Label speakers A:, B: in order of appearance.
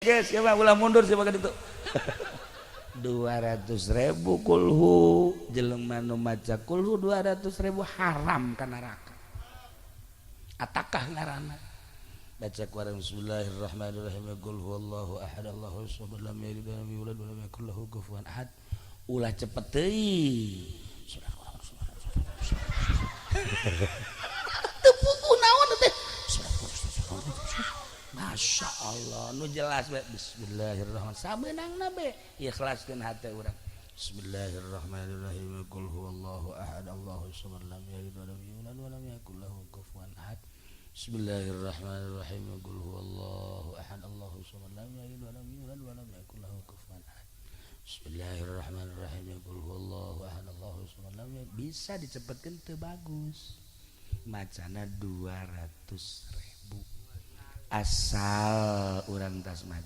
A: guys ya ulah mundur sih pakai itu 200.000 kulhu jelema nu maca kulhu 200.000 haram ka neraka atakah ngaranna baca kuarang bismillahirrahmanirrahim qul huwallahu ahad Allahus samad lam yalid wa lam yulad wa lam yakul lahu kufuwan ahad ulah cepet teuing teu buku naon teh Masya Allah nu jelas be bismillahirrahmanirrahim sabeunangna be ikhlaskeun hate urang bismillahirrahmanirrahim qul huwallahu ahad Allahus samad lam yalid wa lam yulad wa lam yakul lahu kufuwan ahad bismillahirrahmanirrahim qul huwallahu ahad Allahus samad lam yalid wa lam yulad wa lam yakul lahu kufuwan ahad bismillahirrahmanirrahim qul huwallahu ahad Allahus samad lam yalid bisa dicepetkeun teu bagus macana 200.000 asal urang tas maca